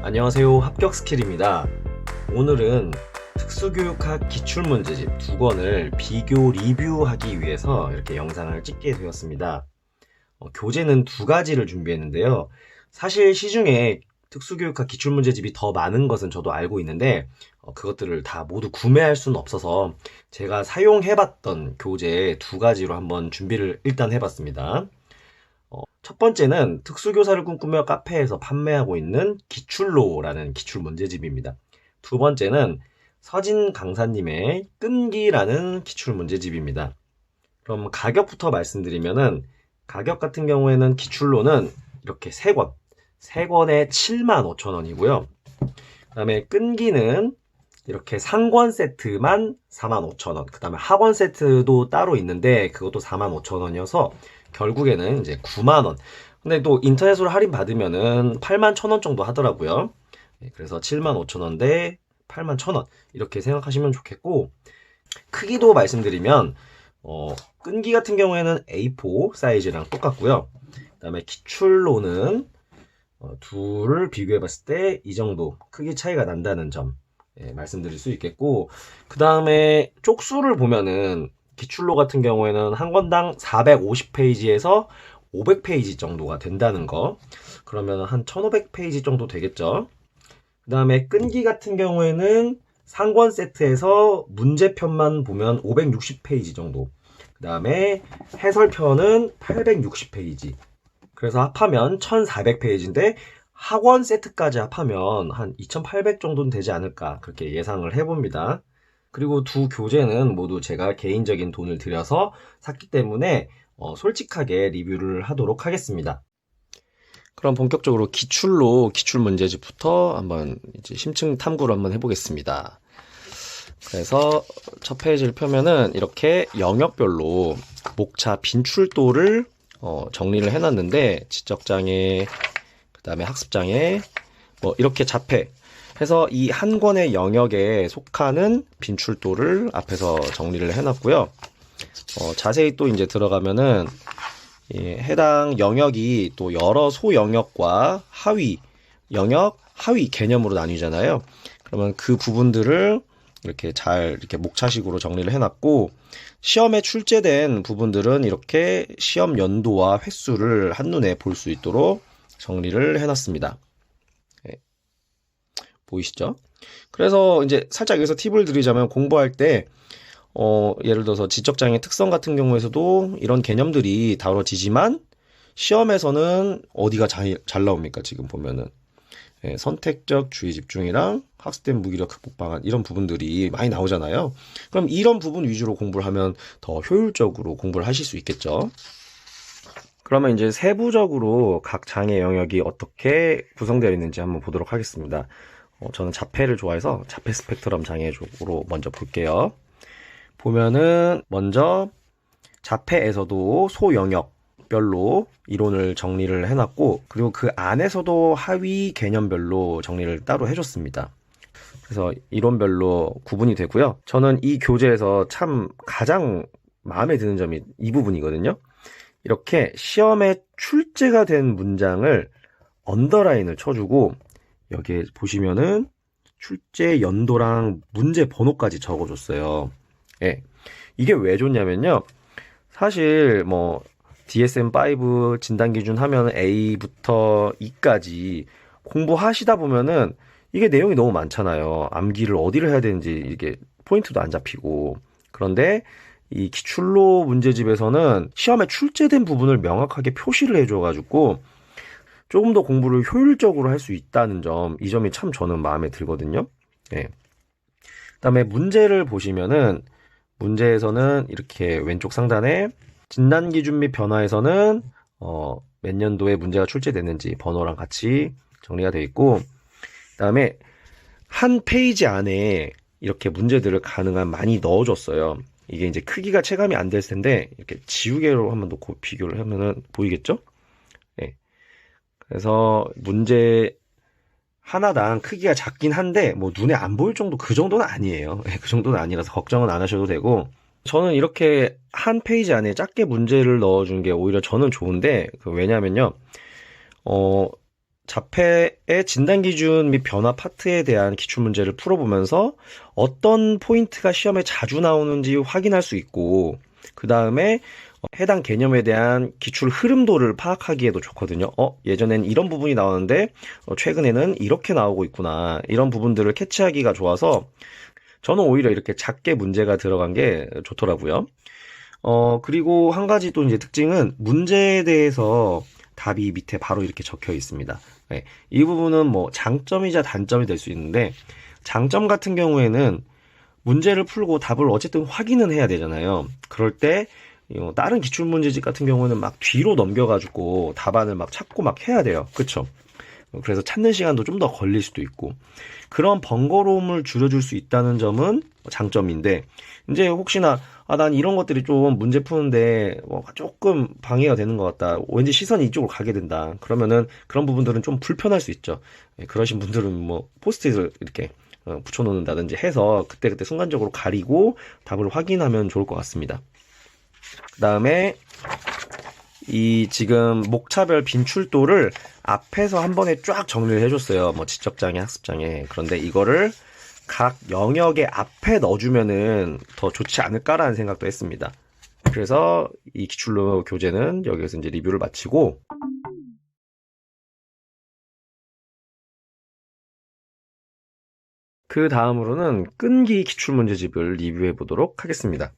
안녕하세요. 합격스킬입니다. 오늘은 특수교육학 기출문제집 2권을 비교 리뷰하기 위해서 이렇게 영상을 찍게 되었습니다. 교재는 2가지를 준비했는데요. 사실 시중에 특수교육학 기출문제집이 더 많은 것은 저도 알고 있는데 그것들을 다 모두 구매할 수는 없어서 제가 사용해봤던 교재 2가지로 한번 준비를 일단 해봤습니다. 첫 번째는 특수교사를 꿈꾸며 카페에서 판매하고 있는 기출로라는 기출문제집입니다. 두 번째는 서진 강사님의 끈기라는 기출문제집입니다. 그럼 가격부터 말씀드리면은 가격 같은 경우에는 기출로는 이렇게 3권, 3권에 75,000원이고요. 그 다음에 끈기는 이렇게 상권 세트만 45,000원, 그 다음에 하권 세트도 따로 있는데 그것도 45,000원이어서 결국에는 이제 9만원. 근데 또 인터넷으로 할인 받으면은 81,000원 정도 하더라고요. 그래서 75,000원 대 81,000원 이렇게 생각하시면 좋겠고, 크기도 말씀드리면 끈기 같은 경우에는 A4 사이즈랑 똑같고요. 그 다음에 기출로는 둘을 비교해 봤을 때 이 정도 크기 차이가 난다는 점 말씀드릴 수 있겠고, 그 다음에 쪽수를 보면은 기출로 같은 경우에는 한 권당 450페이지에서 500페이지 정도가 된다는 거. 그러면 한 1500페이지 정도 되겠죠. 그 다음에 끈기 같은 경우에는 상권 세트에서 문제편만 보면 560페이지 정도. 그 다음에 해설편은 860페이지. 그래서 합하면 1400페이지인데 학원 세트까지 합하면 한 2800 정도는 되지 않을까 그렇게 예상을 해봅니다. 그리고 2 교재는 모두 제가 개인적인 돈을 들여서 샀기 때문에 솔직하게 리뷰를 하도록 하겠습니다. 그럼 본격적으로 기출로 기출문제집부터 한번 이제 심층 탐구를 한번 해보겠습니다. 그래서 첫 페이지를 펴면은 이렇게 영역별로 목차 빈출도를 정리를 해놨는데 지적장애, 그 다음에 학습장애, 뭐 이렇게 자폐 해서 이 한 권의 영역에 속하는 빈출도를 앞에서 정리를 해놨고요. 자세히 또 이제 들어가면은 해당 영역이 또 여러 소영역과 하위 영역, 하위 개념으로 나뉘잖아요. 그러면 그 부분들을 이렇게 잘 이렇게 목차식으로 정리를 해놨고, 시험에 출제된 부분들은 이렇게 시험 연도와 횟수를 한눈에 볼 수 있도록 정리를 해놨습니다. 보이시죠? 그래서 이제 살짝 여기서 팁을 드리자면, 공부할 때 예를 들어서 지적장애 특성 같은 경우에서도 이런 개념들이 다뤄지지만 시험에서는 어디가 잘 나옵니까? 지금 보면은 선택적 주의 집중이랑 학습된 무기력 극복 방안 이런 부분들이 많이 나오잖아요. 그럼 이런 부분 위주로 공부를 하면 더 효율적으로 공부를 하실 수 있겠죠. 그러면 이제 세부적으로 각 장애 영역이 어떻게 구성되어 있는지 한번 보도록 하겠습니다. 저는 자폐를 좋아해서 자폐 스펙트럼 장애 쪽으로 먼저 볼게요. 보면은 먼저 자폐에서도 소영역별로 이론을 정리를 해놨고, 그리고 그 안에서도 하위 개념별로 정리를 따로 해줬습니다. 그래서 이론별로 구분이 되고요. 저는 이 교재에서 참 가장 마음에 드는 점이 이 부분이거든요. 이렇게 시험에 출제가 된 문장을 언더라인을 쳐주고, 여기에 보시면은 출제 연도랑 문제 번호까지 적어줬어요. 예. 이게 왜 좋냐면요. 사실 뭐 DSM-5 진단 기준 하면 A부터 E까지 공부하시다 보면은 이게 내용이 너무 많잖아요. 암기를 어디를 해야 되는지 이게 포인트도 안 잡히고. 그런데 이 기출로 문제집에서는 시험에 출제된 부분을 명확하게 표시를 해줘가지고 조금 더 공부를 효율적으로 할 수 있다는 점, 이 점이 참 저는 마음에 들거든요. 예. 그다음에 문제를 보시면은 문제에서는 이렇게 왼쪽 상단에 진단 기준 및 변화에서는 몇 년도에 문제가 출제됐는지 번호랑 같이 정리가 되어 있고, 그다음에 한 페이지 안에 이렇게 문제들을 가능한 많이 넣어줬어요. 이게 이제 크기가 체감이 안 될 텐데 이렇게 지우개로 한번 놓고 비교를 하면은 보이겠죠? 예. 그래서 문제 하나당 크기가 작긴 한데 뭐 눈에 안 보일 정도, 그 정도는 아니에요. 그 정도는 아니라서 걱정은 안 하셔도 되고, 저는 이렇게 한 페이지 안에 작게 문제를 넣어준 게 오히려 저는 좋은데, 왜냐면요 자폐의 진단 기준 및 변화 파트에 대한 기출문제를 풀어보면서 어떤 포인트가 시험에 자주 나오는지 확인할 수 있고, 그 다음에 해당 개념에 대한 기출 흐름도를 파악하기에도 좋거든요. 예전엔 이런 부분이 나왔는데 최근에는 이렇게 나오고 있구나. 이런 부분들을 캐치하기가 좋아서 저는 오히려 이렇게 작게 문제가 들어간 게 좋더라고요. 그리고 한 가지 또 이제 특징은 문제에 대해서 답이 밑에 바로 이렇게 적혀 있습니다. 네, 이 부분은 뭐 장점이자 단점이 될 수 있는데, 장점 같은 경우에는 문제를 풀고 답을 어쨌든 확인은 해야 되잖아요. 그럴 때 다른 기출문제집 같은 경우는 막 뒤로 넘겨가지고 답안을 막 찾고 막 해야 돼요. 그쵸? 그래서 찾는 시간도 좀 더 걸릴 수도 있고, 그런 번거로움을 줄여줄 수 있다는 점은 장점인데, 이제 혹시나 난 이런 것들이 좀 문제 푸는데 조금 방해가 되는 것 같다, 왠지 시선이 이쪽으로 가게 된다, 그러면은 그런 부분들은 좀 불편할 수 있죠. 그러신 분들은 뭐 포스트잇을 이렇게 붙여놓는다든지 해서 그때그때 순간적으로 가리고 답을 확인하면 좋을 것 같습니다. 그 다음에 이 지금 목차별 빈출도를 앞에서 한 번에 쫙 정리를 해줬어요. 뭐 지적장애, 학습장애. 그런데 이거를 각 영역의 앞에 넣어주면은 더 좋지 않을까라는 생각도 했습니다. 그래서 이 기출로 교재는 여기서 이제 리뷰를 마치고, 그 다음으로는 끈기 기출문제집을 리뷰해 보도록 하겠습니다.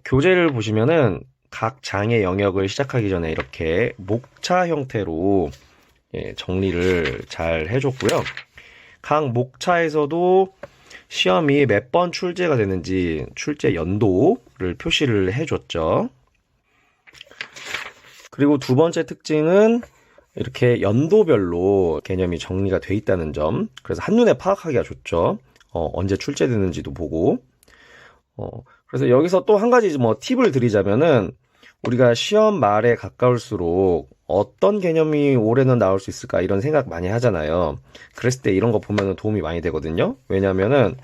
교재를 보시면은 각 장애 영역을 시작하기 전에 이렇게 목차 형태로 정리를 잘 해줬고요. 각 목차에서도 시험이 몇 번 출제가 되는지 출제 연도를 표시를 해줬죠. 그리고 두 번째 특징은 이렇게 연도별로 개념이 정리가 돼 있다는 점. 그래서 한눈에 파악하기가 좋죠. 언제 출제되는지도 보고. 그래서 여기서 또 한 가지 뭐 팁을 드리자면은, 우리가 시험 말에 가까울수록 어떤 개념이 올해는 나올 수 있을까 이런 생각 많이 하잖아요. 그랬을 때 이런 거 보면 도움이 많이 되거든요. 왜냐면은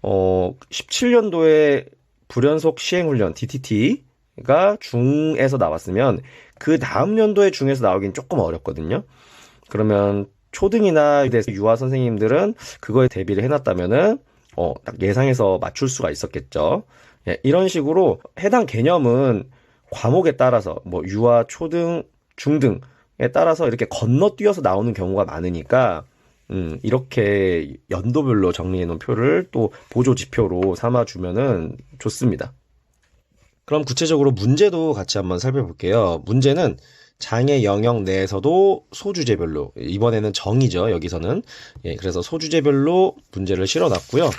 17년도에 불연속 시행훈련 DTT가 중에서 나왔으면 그 다음 연도에 중에서 나오긴 조금 어렵거든요. 그러면 초등이나 유아 선생님들은 그거에 대비를 해놨다면은 딱 예상해서 맞출 수가 있었겠죠. 이런 식으로 해당 개념은 과목에 따라서 뭐 유아, 초등, 중등에 따라서 이렇게 건너뛰어서 나오는 경우가 많으니까 이렇게 연도별로 정리해 놓은 표를 또 보조 지표로 삼아주면은 좋습니다. 그럼 구체적으로 문제도 같이 한번 살펴볼게요. 문제는 장애 영역 내에서도 소주제별로, 이번에는 정이죠, 여기서는. 그래서 소주제별로 문제를 실어놨고요.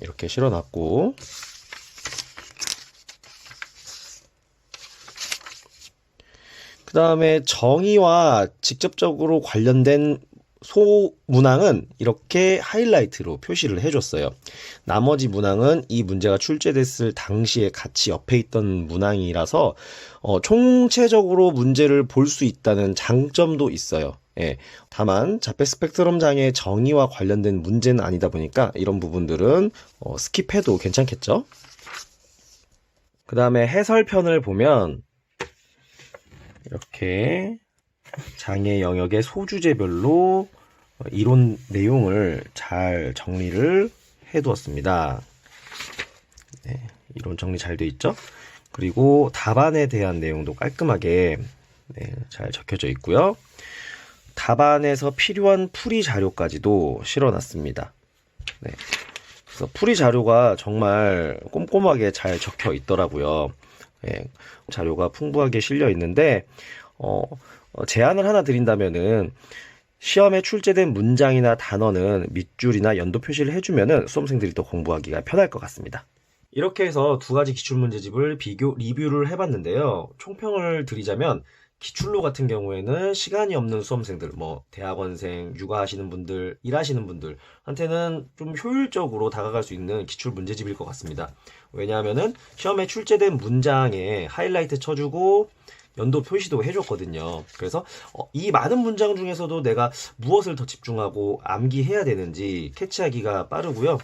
이렇게 실어놨고, 그 다음에 정의와 직접적으로 관련된 소문항은 이렇게 하이라이트로 표시를 해줬어요. 나머지 문항은 이 문제가 출제됐을 당시에 같이 옆에 있던 문항이라서 총체적으로 문제를 볼 수 있다는 장점도 있어요. 다만 자폐 스펙트럼 장애 정의와 관련된 문제는 아니다 보니까 이런 부분들은 스킵해도 괜찮겠죠? 그 다음에 해설편을 보면 이렇게 장애 영역의 소주제별로 이론 내용을 잘 정리를 해두었습니다. 이론 정리 잘 돼 있죠? 그리고 답안에 대한 내용도 깔끔하게 잘 적혀져 있고요. 답안에서 필요한 풀이 자료까지도 실어놨습니다. 그래서 풀이 자료가 정말 꼼꼼하게 잘 적혀 있더라고요. 자료가 풍부하게 실려 있는데 제안을 하나 드린다면은 시험에 출제된 문장이나 단어는 밑줄이나 연도 표시를 해주면은 수험생들이 더 공부하기가 편할 것 같습니다. 이렇게 해서 두 가지 기출문제집을 비교 리뷰를 해봤는데요. 총평을 드리자면 기출로 같은 경우에는 시간이 없는 수험생들, 뭐 대학원생, 육아하시는 분들, 일하시는 분들한테는 좀 효율적으로 다가갈 수 있는 기출 문제집일 것 같습니다. 왜냐하면은 시험에 출제된 문장에 하이라이트 쳐주고 연도 표시도 해줬거든요. 그래서 이 많은 문장 중에서도 내가 무엇을 더 집중하고 암기해야 되는지 캐치하기가 빠르고요.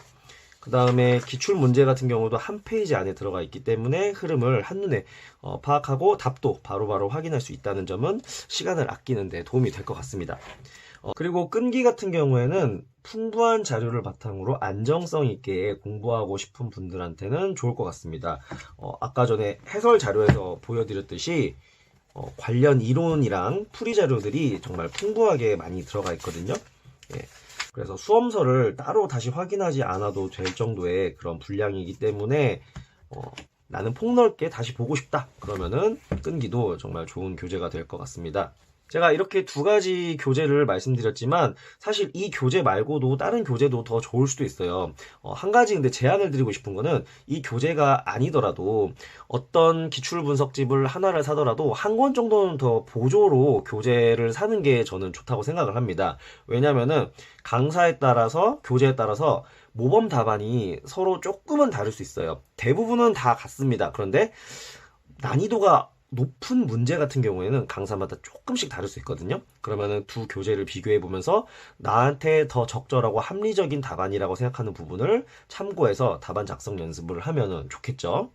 그 다음에 기출 문제 같은 경우도 한 페이지 안에 들어가 있기 때문에 흐름을 한눈에 파악하고 답도 바로바로 확인할 수 있다는 점은 시간을 아끼는 데 도움이 될 것 같습니다. 그리고 끈기 같은 경우에는 풍부한 자료를 바탕으로 안정성 있게 공부하고 싶은 분들한테는 좋을 것 같습니다. 아까 전에 해설 자료에서 보여드렸듯이 관련 이론이랑 풀이 자료들이 정말 풍부하게 많이 들어가 있거든요. 예. 그래서 수험서를 따로 다시 확인하지 않아도 될 정도의 그런 분량이기 때문에 나는 폭넓게 다시 보고 싶다 그러면은 끈기도 정말 좋은 교재가 될 것 같습니다. 제가 이렇게 두 가지 교재를 말씀드렸지만 사실 이 교재 말고도 다른 교재도 더 좋을 수도 있어요. 한 가지 근데 제안을 드리고 싶은 거는 이 교재가 아니더라도 어떤 기출 분석집을 하나를 사더라도 한 권 정도는 더 보조로 교재를 사는 게 저는 좋다고 생각을 합니다. 왜냐면은 강사에 따라서 교재에 따라서 모범 답안이 서로 조금은 다를 수 있어요. 대부분은 다 같습니다. 그런데 난이도가 높은 문제 같은 경우에는 강사마다 조금씩 다를 수 있거든요. 그러면은 두 교재를 비교해 보면서 나한테 더 적절하고 합리적인 답안이라고 생각하는 부분을 참고해서 답안 작성 연습을 하면은 좋겠죠.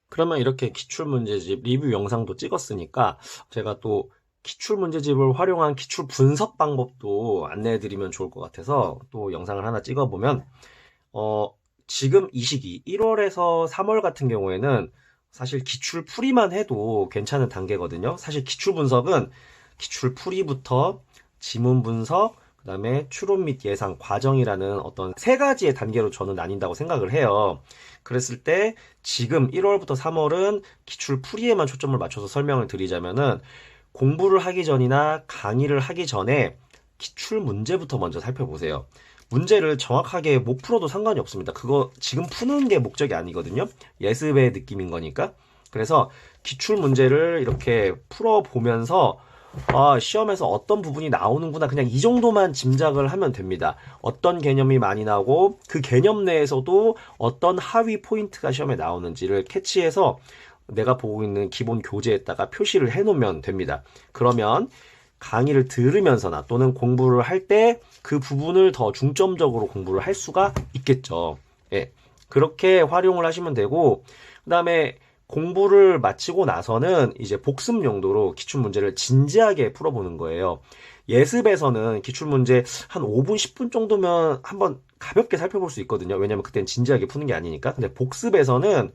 그러면 이렇게 기출문제집 리뷰 영상도 찍었으니까 제가 또 기출문제집을 활용한 기출 분석 방법도 안내해 드리면 좋을 것 같아서 또 영상을 하나 찍어보면 지금 이 시기 1월에서 3월 같은 경우에는 사실 기출 풀이만 해도 괜찮은 단계거든요. 사실 기출 분석은 기출 풀이부터 지문 분석, 그 다음에 추론 및 예상, 과정이라는 어떤 세 가지의 단계로 저는 나뉜다고 생각을 해요. 그랬을 때 지금 1월부터 3월은 기출 풀이에만 초점을 맞춰서 설명을 드리자면은 공부를 하기 전이나 강의를 하기 전에 기출 문제부터 먼저 살펴보세요. 문제를 정확하게 못 풀어도 상관이 없습니다. 그거 지금 푸는 게 목적이 아니거든요. 예습의 느낌인 거니까. 그래서 기출 문제를 이렇게 풀어보면서 시험에서 어떤 부분이 나오는구나 그냥 이 정도만 짐작을 하면 됩니다. 어떤 개념이 많이 나오고 그 개념 내에서도 어떤 하위 포인트가 시험에 나오는지를 캐치해서 내가 보고 있는 기본 교재에다가 표시를 해놓으면 됩니다. 그러면 강의를 들으면서나 또는 공부를 할 때 그 부분을 더 중점적으로 공부를 할 수가 있겠죠. 예, 그렇게 활용을 하시면 되고 그 다음에 공부를 마치고 나서는 이제 복습 용도로 기출문제를 진지하게 풀어보는 거예요. 예습에서는 기출문제 한 5분, 10분 정도면 한번 가볍게 살펴볼 수 있거든요. 왜냐면 그때는 진지하게 푸는 게 아니니까. 근데 복습에서는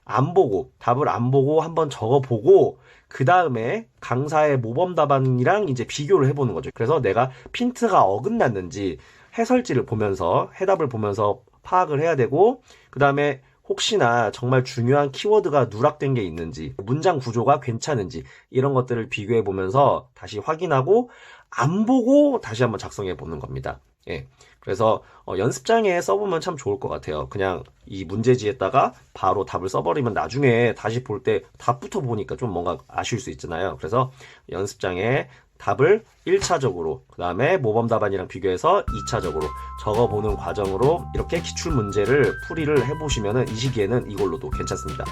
안 보고, 답을 안 보고 한번 적어보고 그 다음에 강사의 모범 답안이랑 이제 비교를 해보는 거죠. 그래서 내가 핀트가 어긋났는지 해설지를 보면서 해답을 보면서 파악을 해야 되고 그 다음에 혹시나 정말 중요한 키워드가 누락된 게 있는지 문장 구조가 괜찮은지 이런 것들을 비교해 보면서 다시 확인하고 안 보고 다시 한번 작성해 보는 겁니다. 예. 그래서 연습장에 써보면 참 좋을 것 같아요. 그냥 이 문제지에다가 바로 답을 써버리면 나중에 다시 볼 때 답부터 보니까 좀 뭔가 아쉬울 수 있잖아요. 그래서 연습장에 답을 1차적으로 그 다음에 모범 답안이랑 비교해서 2차적으로 적어보는 과정으로 이렇게 기출문제를 풀이를 해보시면 이 시기에는 이걸로도 괜찮습니다.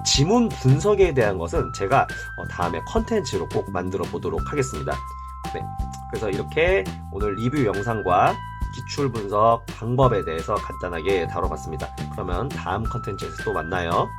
지문 분석에 대한 것은 제가 다음에 컨텐츠로 꼭 만들어 보도록 하겠습니다. 네, 그래서 이렇게 오늘 리뷰 영상과 기출 분석 방법에 대해서 간단하게 다뤄봤습니다. 그러면 다음 컨텐츠에서 또 만나요.